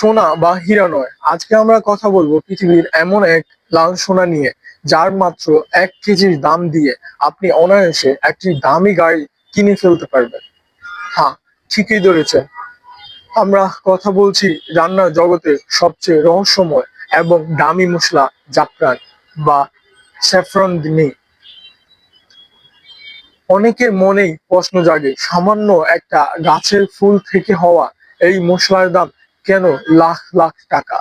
সোনা বা হীরা নয়, আজকে আমরা কথা বলবো পৃথিবীর এমন এক লাল সোনা নিয়ে, যার মাত্র 1 কেজির দাম দিয়ে আপনি অনায়াসে একটি দামি গাড়ি কিনে ফেলতে পারবেন। হ্যাঁ, ঠিকই ধরেছেন। আমরা কথা বলছি রান্নার জগতে সবচেয়ে রহস্যময় এবং দামি মশলা জাফরান বা স্যাফরন নিয়ে। অনেকের মনেই প্রশ্ন জাগে, সামান্য একটা গাছের ফুল থেকে হওয়া এই মশলার দাম কেন লাখ লাখ টাকা?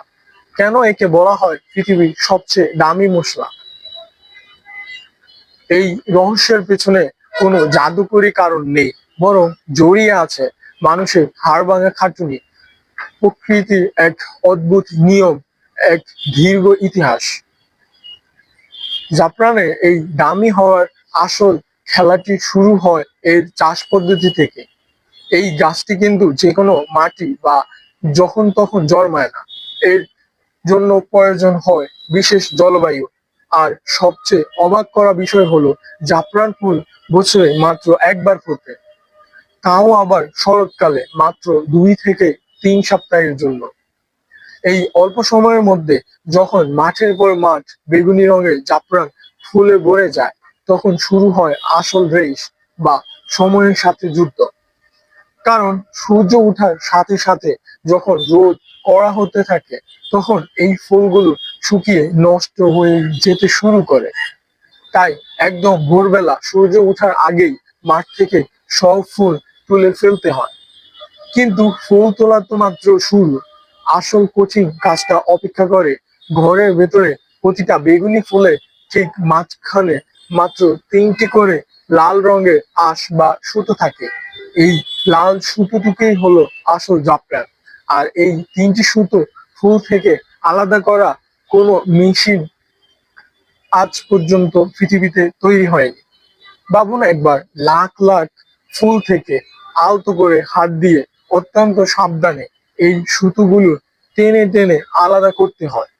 কেন একে বলা হয় পৃথিবীর সবচেয়ে দামি মশলা? এই রহস্যের পেছনে কোনো জাদুকরী কারণ নেই, বরং জড়িয়ে আছে মানুষের হাড় ভাঙা খাটুনি, প্রকৃতির এক অদ্ভুত নিয়ম, এক দীর্ঘ ইতিহাস। জাফরানের এই দামি হওয়ার আসল খেলাটি শুরু হয় এর চাষ পদ্ধতি থেকে। এই গাছটি কিন্তু যে কোনো মাটি বা যখন তখন জন্মায় না। এর জন্য প্রয়োজন হয় বিশেষ জলবায়ু। আর সবচেয়ে অবাক করা বিষয় হলো, জাফরান ফুল বছরে মাত্র একবার ফোটে, তাও আবার শরৎকালে, মাত্র 2 থেকে 3 সপ্তাহের জন্য। এই অল্প সময়ের মধ্যে যখন মাঠের পর মাঠ বেগুনি রঙের জাফরান ফুলে ভরে যায়, তখন শুরু হয় আসল রেস বা সময়ের সাথে যুদ্ধ। কারণ সূর্য ওঠার সাথে সাথে যখন রোদ কড়া হতে থাকে, তখন এই ফুলগুলো শুকিয়ে নষ্ট হয়ে যেতে শুরু করে। তাই একদম ভোরবেলা সূর্য ওঠার আগেই মাঠ থেকে সব ফুল তুলে ফেলতে হয়। কিন্তু ফুল তোলা তো মাত্র শুরু, আসল কঠিন কাজটা অপেক্ষা করে ঘরের ভেতরে। প্রতিটা বেগুনি ফুলে ঠিক মাঝখানে মাত্র 3টি করে লাল রঙের আঁশ বা সুতো থাকে। এই লাল সুতোটুকুই হলো আসল জাফরান। আর এই 3টি সুতো ফুল থেকে আলাদা করা কোনো মেশিন আজ পর্যন্ত পৃথিবীতে তৈরি হয়নি। ভাবুন একবার, লাখ লাখ ফুল থেকে আলতো করে হাত দিয়ে অত্যন্ত সাবধানে এই সুতোগুলো টেনে টেনে আলাদা করতে হয়।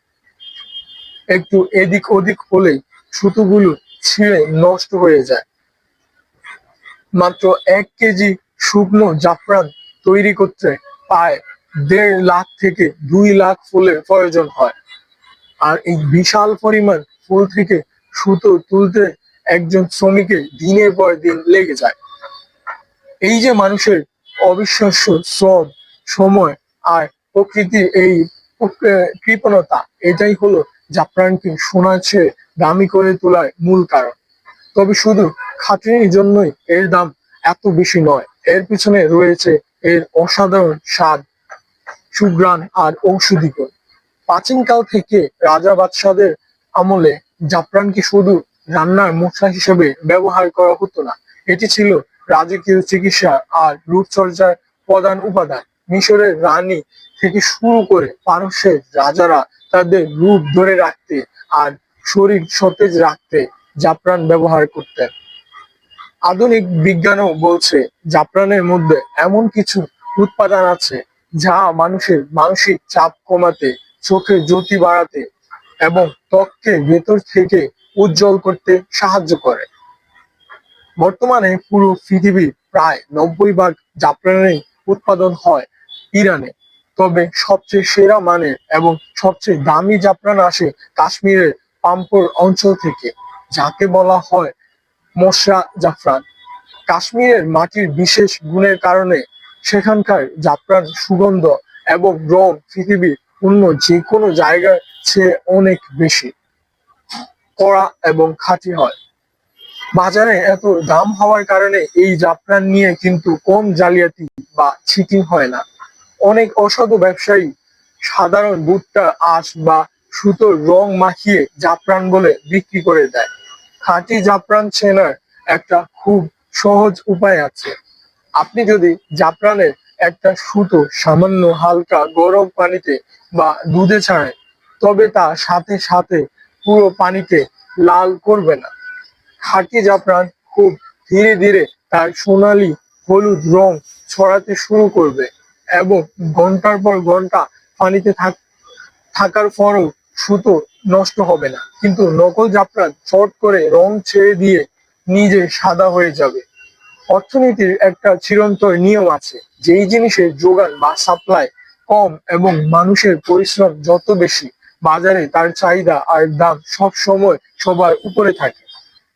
একটু এদিক ওদিক হলেই সুতোগুলো ছিঁড়ে নষ্ট হয়ে যায়। মাত্র 1 কেজি শুকনো জাফরান তৈরি করতে প্রায় 1.5 লাখ থেকে 2 লাখ ফুলের প্রয়োজন হয়। আর এই বিশাল পরিমাণ ফুল থেকে সুতো তুলতে একজন শ্রমিকের দিনের পর দিন লেগে যায়। এই যে মানুষের অবিশ্বাস্য শ্রম, সময় আর প্রকৃতির এই কৃপণতা, এটাই হলো জাফরানকে সোনার চেয়ে দামি করে তোলার মূল কারণ। তবে শুধু খাটুনির জন্যই এর দাম এত বেশি নয়, এর পিছনে রয়েছে এর অসাধারণ স্বাদ, সুঘ্রাণ আর ঔষধি গুণ। প্রাচীনকাল থেকে রাজা বাদশাদের আমলে জাফরানকে শুধু রান্নার মশলা হিসেবে ব্যবহার করা হতো না, এটি ছিল রাজকীয় চিকিৎসা আর রূপচর্চার প্রধান উপাদান। মিশরের রানী থেকে শুরু করে পারস্যের রাজারা তাদের রূপ ধরে রাখতে আর শরীর সতেজ রাখতে জাফরান ব্যবহার করতেন। আধুনিক বিজ্ঞানও বলছে জাফরানের মধ্যে এমন কিছু উপাদান আছে যা মানুষের মানসিক চাপ কমাতে, চোখের জ্যোতি বাড়াতে এবং ত্বককে ভেতর থেকে উজ্জ্বল করতে সাহায্য করে। বর্তমানে পুরো পৃথিবীর প্রায় 90% জাফরানের উৎপাদন হয় ইরানে। তবে সবচেয়ে সেরা মানের এবং সবচেয়ে দামি জাফরান আসে কাশ্মীরের পাম্পোর অঞ্চল থেকে, যাকে বলা হয় মশরা জাফরান। কাশ্মীরের মাটির বিশেষ গুণের কারণে সেখানকার জাফরান সুগন্ধ এবং রং পৃথিবীর অন্য যে কোনো জায়গার চেয়ে অনেক বেশি কড়া এবং খাঁটি হয়। বাজারে এত দাম হওয়ার কারণে এই জাফরান নিয়ে কিন্তু কম জালিয়াতি বা চিটিং হয় না। অনেক অসাধু ব্যবসায়ী সাধারণ ভুট্টার আঁশ বা সুতোর রং মাখিয়ে জাফরান বলে বিক্রি করে দেয়। খাঁটি জাফরান চেনার একটা খুব সহজ উপায় আছে। আপনি যদি জাফরানের একটা সুতো সামান্য হালকা গরম পানিতে বা দুধে ছাড়েন, তবে তা সাথে সাথে পুরো পানিকে লাল করবে না। খাঁটি জাফরান খুব ধীরে ধীরে তার সোনালী হলুদ রং ছড়াতে শুরু করবে এবং ঘন্টার পর ঘন্টা পানিতে থাকার পরও সুতো নষ্ট হবে না। কিন্তু নকল জাফরান চট করে রং ছেড়ে দিয়ে নিজে সাদা হয়ে যাবে। অর্থনীতির একটা চিরন্তর নিয়ম আছে, যেই জিনিসের যোগান বা সাপ্লাই কম এবং মানুষের পরিশ্রম যত বেশি, বাজারে তার চাহিদা আর দাম সব সময় সবার উপরে থাকে।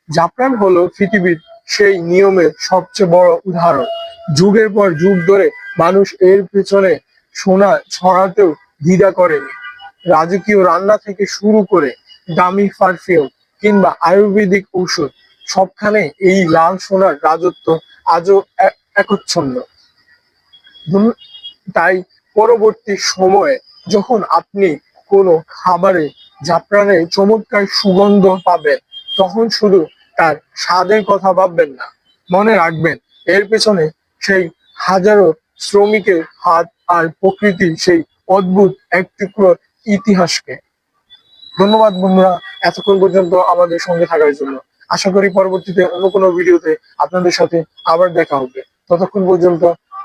জাফরান হলো পৃথিবীর সেই নিয়মের সবচেয়ে বড় উদাহরণ। যুগের পর যুগ ধরে মানুষ এর পেছনে সোনা ছড়াতেও দ্বিধা করেনি। রাজকীয় রান্না থেকে শুরু করে দামি পারফিউম কিংবা আয়ুর্বেদিক ঔষধ, সবখানে এই লাল সোনার রাজত্ব আজও একচ্ছন্ন। তাই পরবর্তী সময়ে যখন আপনি কোনো খাবারে জাফরানের চমৎকার সুগন্ধ পাবেন, তখন শুধু তার স্বাদের কথা ভাববেন না, মনে রাখবেন এর পেছনে সেই হাজারো শ্রমিকের হাত আর প্রকৃতির সেই অদ্ভুত এক টুকরো ইতিহাসকে। ধন্যবাদ বন্ধুরা, এতক্ষণ পর্যন্ত আমাদের সঙ্গে থাকার জন্য। আশা করি পরবর্তীতে অন্য কোনো ভিডিওতে আপনাদের সাথে আবার দেখা হবে। ততক্ষণ পর্যন্ত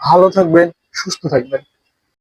ভালো থাকবেন, সুস্থ থাকবেন।